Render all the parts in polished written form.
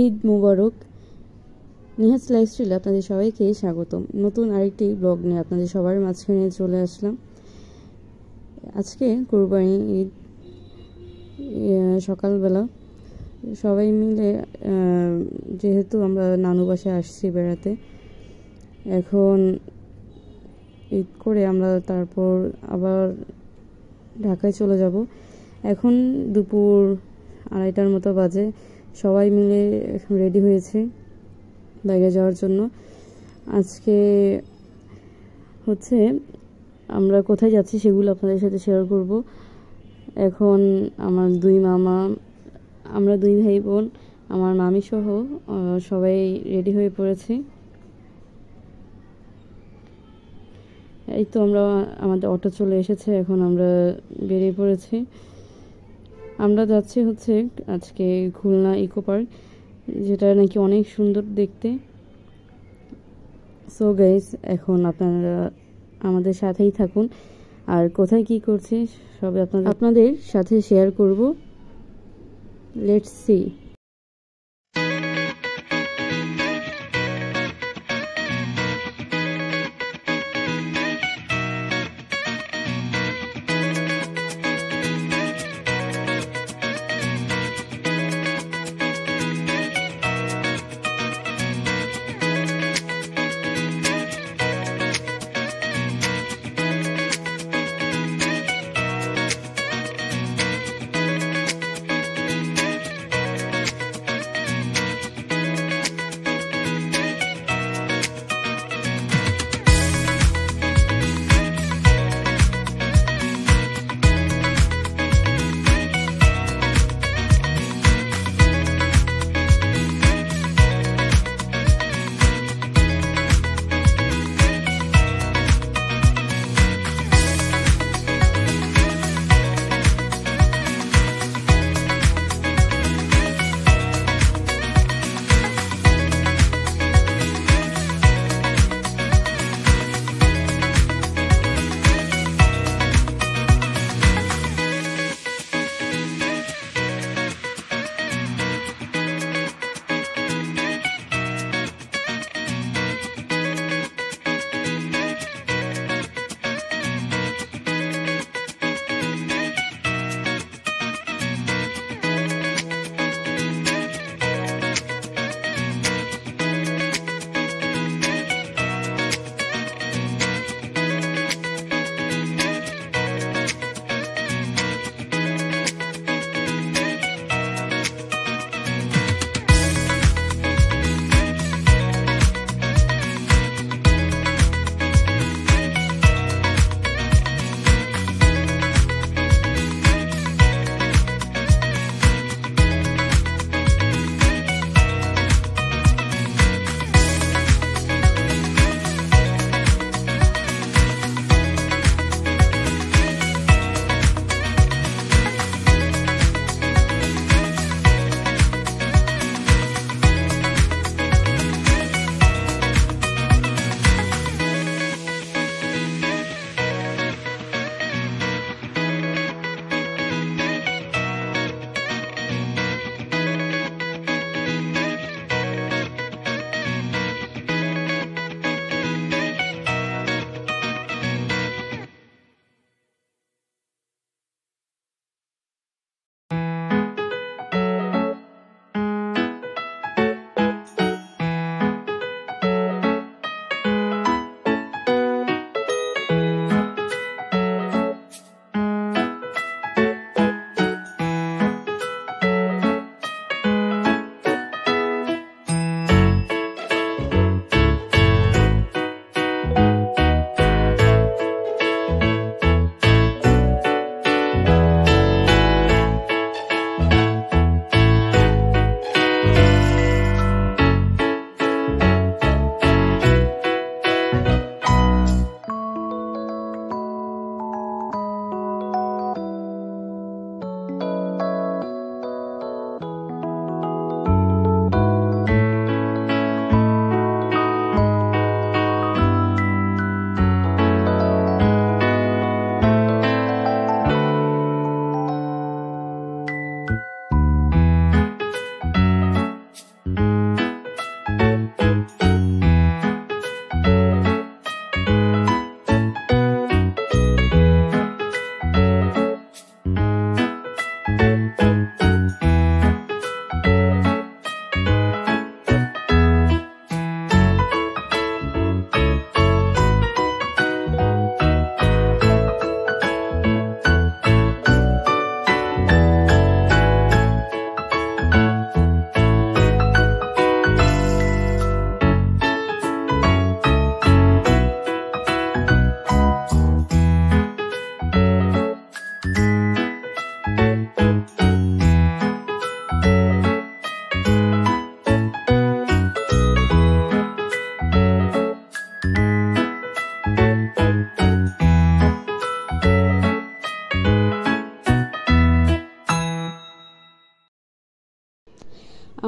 ঈদ মুবারক। নিহাজ লাইফস্টাইলে আপনাদের সবাইকে স্বাগতম। নতুন আরেকটি ব্লগ নিয়ে আপনাদের সবার মাঝখানে চলে আসলাম। আজকে কুরবানি ঈদ, সকালবেলা সবাই মিলে যেহেতু আমরা নানু বাসায় আসছি বেড়াতে, এখন ঈদ করে আমরা তারপর আবার ঢাকায় চলে যাব। এখন দুপুর 2:30টার মতো বাজে। সবাই মিলে রেডি হয়েছে বাইরে যাওয়ার জন্য। আজকে হচ্ছে আমরা কোথায় যাচ্ছি সেগুলো আপনাদের সাথে শেয়ার করব। এখন আমার দুই মামা, আমরা দুই ভাই বোন, আমার মামি সহ সবাই রেডি হয়ে পড়েছি। এই তো আমাদের অটো চলে এসেছে, এখন আমরা বেরিয়ে পড়েছি। আমরা যাচ্ছি হচ্ছে আজকে খুলনা ইকো পার্ক, যেটা নাকি অনেক সুন্দর দেখতে। সো গাইস, এখন আপনারা আমাদের সাথেই থাকুন, আর কোথায় কি করছি সব আপনাদের সাথে শেয়ার করব। Let's see.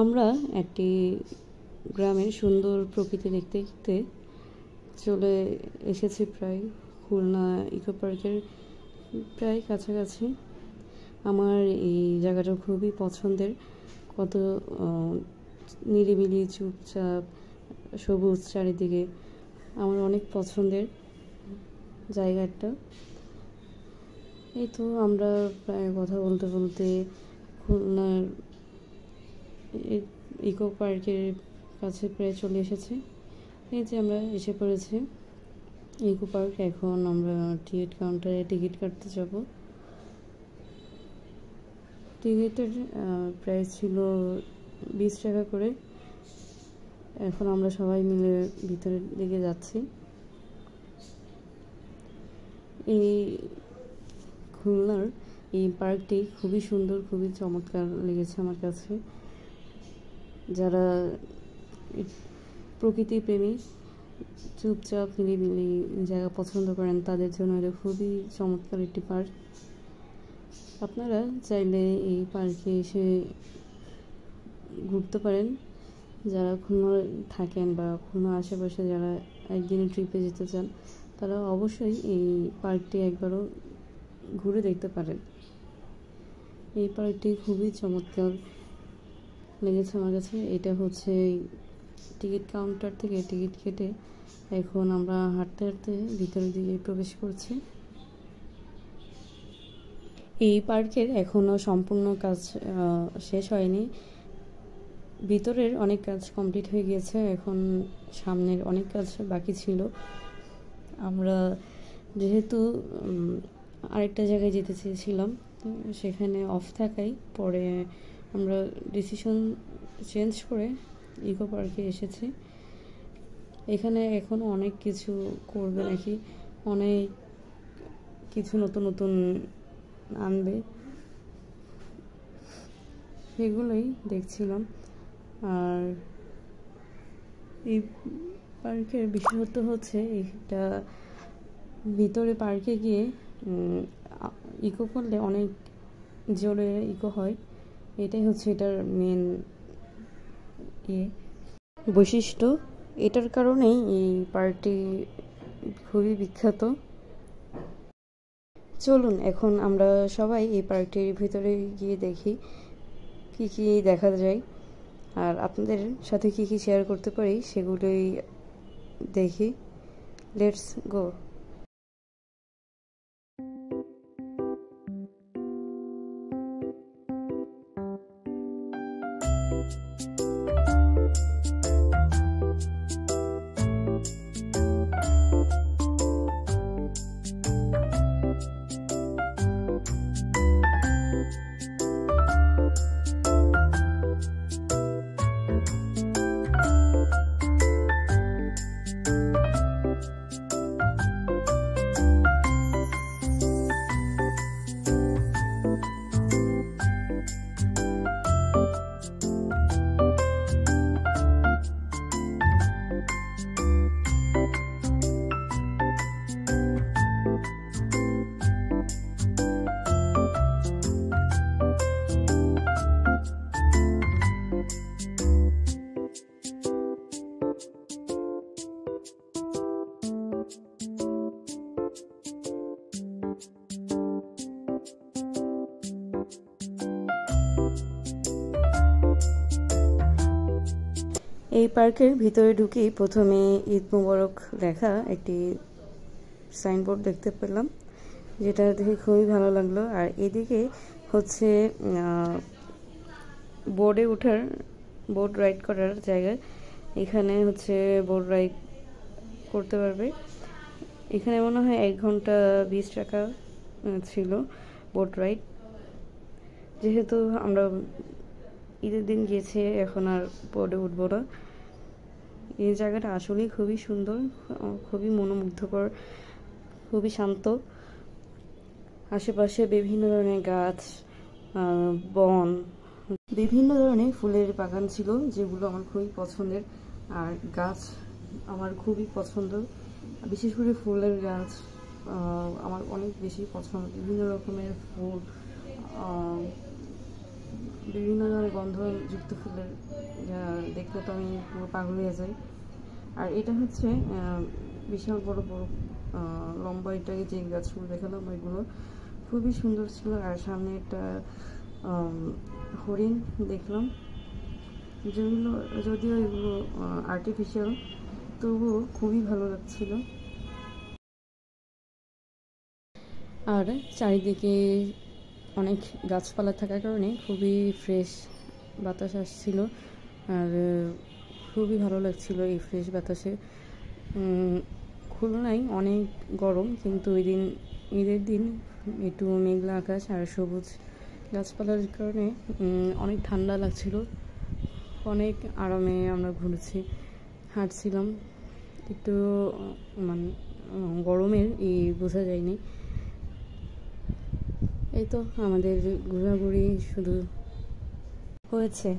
আমরা একটি গ্রামের সুন্দর প্রকৃতি দেখতে দেখতে চলে এসেছি প্রায় খুলনা ইকো পার্কের প্রায় কাছাকাছি। আমার এই জায়গাটা খুবই পছন্দের, কত নিরিবিলি, চুপচাপ, সবুজ চারিদিকে, আমার অনেক পছন্দের জায়গাটা। এই তো আমরা প্রায় কথা বলতে বলতে খুলনার ইকো পার্কের কাছে প্রায় চলে এসেছি। এই যে আমরা এসে পড়েছি ইকো পার্ক। এখন আমরা টিকিট কাউন্টারে টিকিট কাটতে যাব। টিকিটের প্রাইস ছিল 20 টাকা করে। এখন আমরা সবাই মিলে ভিতরের দিকে যাচ্ছি। এই খুলনার এই পার্কটি খুবই সুন্দর, খুবই চমৎকার লেগেছে আমার কাছে। যারা প্রকৃতি প্রেমী, চুপচাপ নিরিবিলি জায়গা পছন্দ করেন, তাদের জন্য এটা খুবই চমৎকার একটি পার্ক। আপনারা চাইলে এই পার্কে এসে ঘুরতে পারেন। যারা খুলনা থাকেন বা খুলনার আশেপাশে যারা একদিনের ট্রিপে যেতে চান, তারা অবশ্যই এই পার্কটি একবারও ঘুরে দেখতে পারেন। এই পার্কটি খুবই চমৎকার লেগেছে আমার কাছে। এটা হচ্ছে টিকিট কাউন্টার থেকে টিকিট কেটে এখন আমরা হাঁটতে হাঁটতে ভিতরের দিকে প্রবেশ করছি। এই পার্কের এখনও সম্পূর্ণ কাজ শেষ হয়নি। ভিতরের অনেক কাজ কমপ্লিট হয়ে গিয়েছে, এখন সামনের অনেক কাজ বাকি ছিল। আমরা যেহেতু আরেকটা জায়গায় যেতে চেয়েছিলাম, সেখানে অফ থাকায় পরে আমরা ডিসিশন চেঞ্জ করে ইকো পার্কে এসেছি। এখানে এখন অনেক কিছু করবে নাকি, অনেক কিছু নতুন নতুন আনবে, সেগুলোই দেখছিলাম। আর এই পার্কের বিশেষত্ব হচ্ছে এটা ভিতরে পার্কে গিয়ে ইকো করলে অনেক জোরে ইকো হয়। এটাই হচ্ছে এটার মেন বৈশিষ্ট্য। এটার কারণেই এই পার্কটি খুবই বিখ্যাত। চলুন এখন আমরা সবাই এই পার্কটির ভিতরে গিয়ে দেখি কি কি দেখা যায়, আর আপনাদের সাথে কি কি শেয়ার করতে পারি সেগুলোই দেখি। Let's go. এই পার্কের ভিতরে ঢুকেই প্রথমে ঈদ মোবারক লেখা একটি সাইনবোর্ড দেখতে পেলাম, যেটা দেখে খুবই ভালো লাগলো। আর এদিকে হচ্ছে বোট রাইড করার জায়গা। এখানে হচ্ছে বোট রাইড করতে পারবে। এখানে মনে হয় 1 ঘন্টা 20 টাকা ছিল বোট রাইড। যেহেতু আমরা ঈদের দিন গিয়েছি, এখন আর বোটে উঠবো না। এই জায়গাটা আসলেই খুবই সুন্দর, খুবই মনোমুগ্ধকর, খুবই শান্ত। আশেপাশে বিভিন্ন ধরনের গাছ, বন, বিভিন্ন ধরনের ফুলের বাগান ছিল, যেগুলো আমার খুবই পছন্দের। আর গাছ আমার খুবই পছন্দ, বিশেষ করে ফুলের গাছ আমার অনেক বেশি পছন্দ। বিভিন্ন রকমের ফুল, বিভিন্ন ধরনের গন্ধযুক্ত ফুলের দেখলে তো আমি পুরো পাগল হয়ে যাই। আর এটা হচ্ছে বিশাল বড় বড় লম্বা এটাকে যে গাছগুলো দেখালাম ওইগুলো খুবই সুন্দর ছিল। আর সামনে একটা হরিণ দেখলাম, যেগুলো যদিও এগুলো আর্টিফিশিয়াল, তবুও খুবই ভালো লাগছিল। আর চারিদিকে অনেক গাছপালা থাকার কারণে খুবই ফ্রেশ বাতাস আসছিল, আর খুবই ভালো লাগছিল এই ফ্রেশ বাতাসে। খুলনায় অনেক গরম, কিন্তু ওই দিন ঈদের দিন একটু মেঘলা আকাশ আর সবুজ গাছপালার কারণে অনেক ঠান্ডা লাগছিল। অনেক আরামে আমরা ঘুরেছি, হাঁটছিলাম, একটু মানে গরমের বোঝা যায়নি। এই তো আমাদের ঘোরাঘুরি শুধু হয়েছে।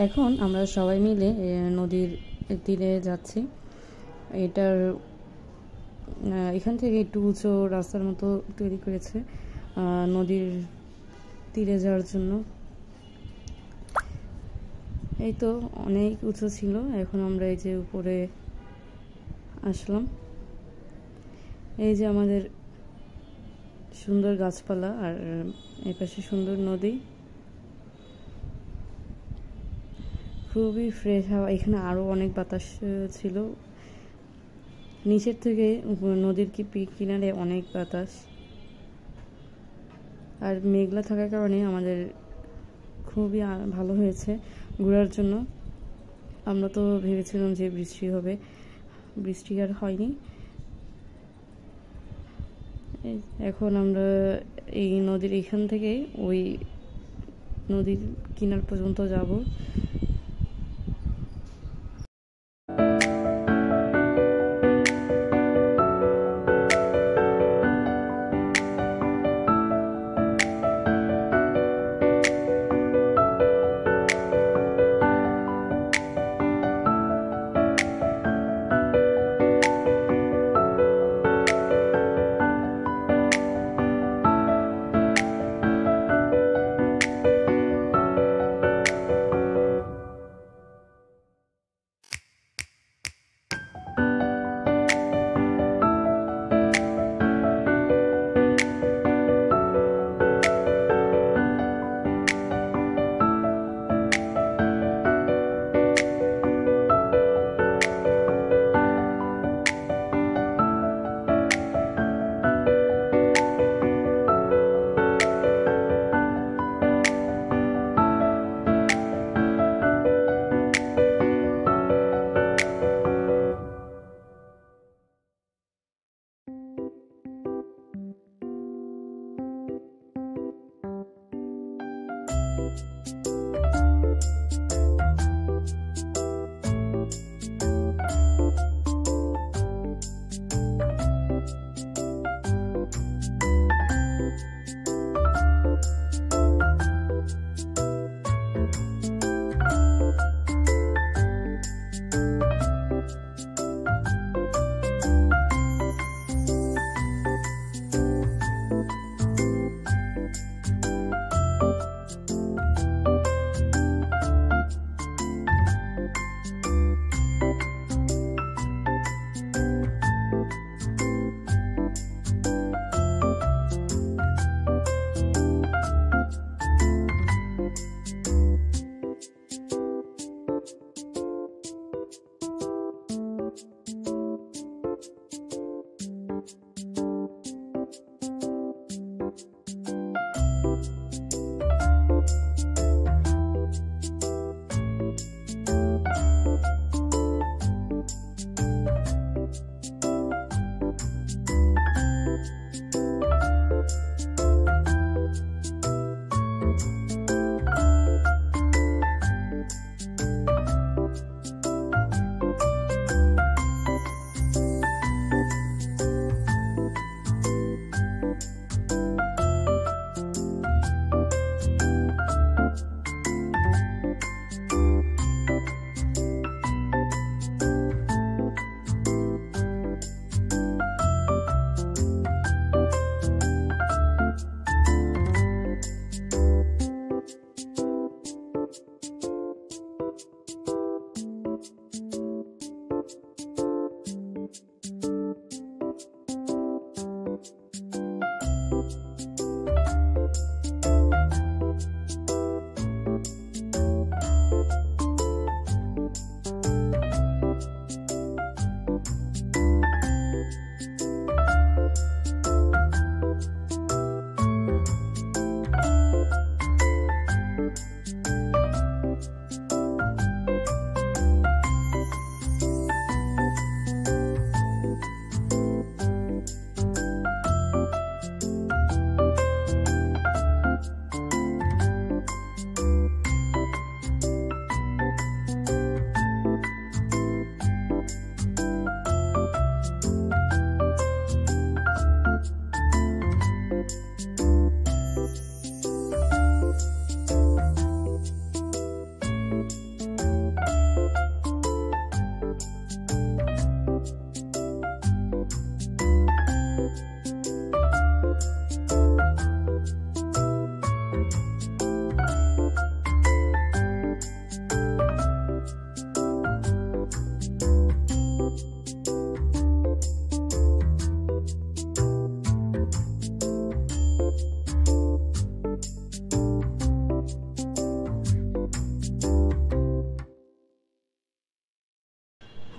এখন আমরা সবাই মিলে নদীর তীরে যাচ্ছি। এটার এখান থেকে একটু উঁচু রাস্তার মতো তৈরি করেছে নদীর তীরে যাওয়ার জন্য। এই তো অনেক উঁচু ছিল, এখন আমরা এই যে উপরে আসলাম। এই যে আমাদের সুন্দর গাছপালা, আর এপাশে সুন্দর নদী, খুবই ফ্রেশ হাওয়া। এখানে আরও অনেক বাতাস ছিল, নিচের থেকে নদীর কিনারে অনেক বাতাস। আর মেঘলা থাকার কারণে আমাদের খুবই ভালো হয়েছে ঘোরার জন্য। আমরা তো ভেবেছিলাম যে বৃষ্টি হবে, বৃষ্টি আর হয়নি। এখন আমরা এই নদীর এখান থেকে ওই নদীর কিনার পর্যন্ত যাব।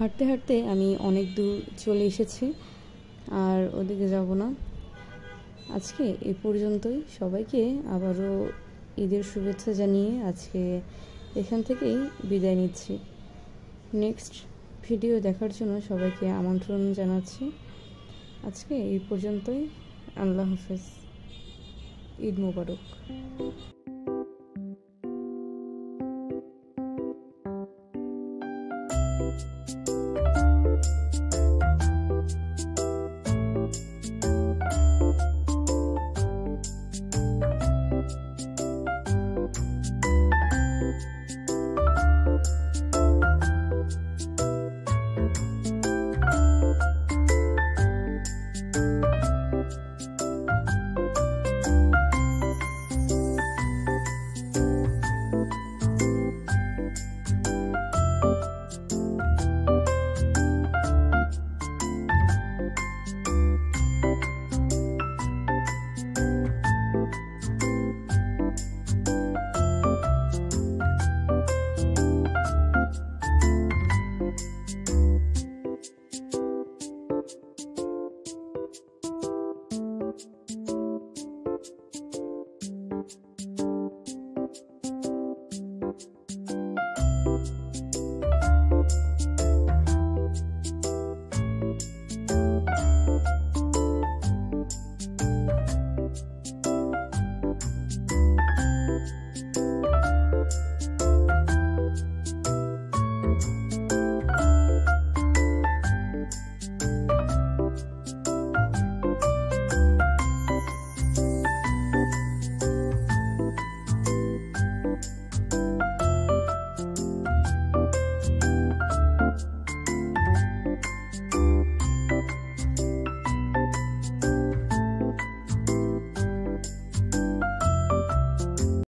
হাঁটতে হাঁটতে আমি অনেক দূর চলে এসেছি, আর ওদিকে যাব না। আজকে এ পর্যন্তই। সবাইকে আবারও ঈদের শুভেচ্ছা জানিয়ে আজকে এখান থেকেই বিদায় নিচ্ছি। নেক্সট ভিডিও দেখার জন্য সবাইকে আমন্ত্রণ জানাচ্ছি। আজকে এই পর্যন্তই। আল্লাহ হাফেজ। ঈদ মোবারক।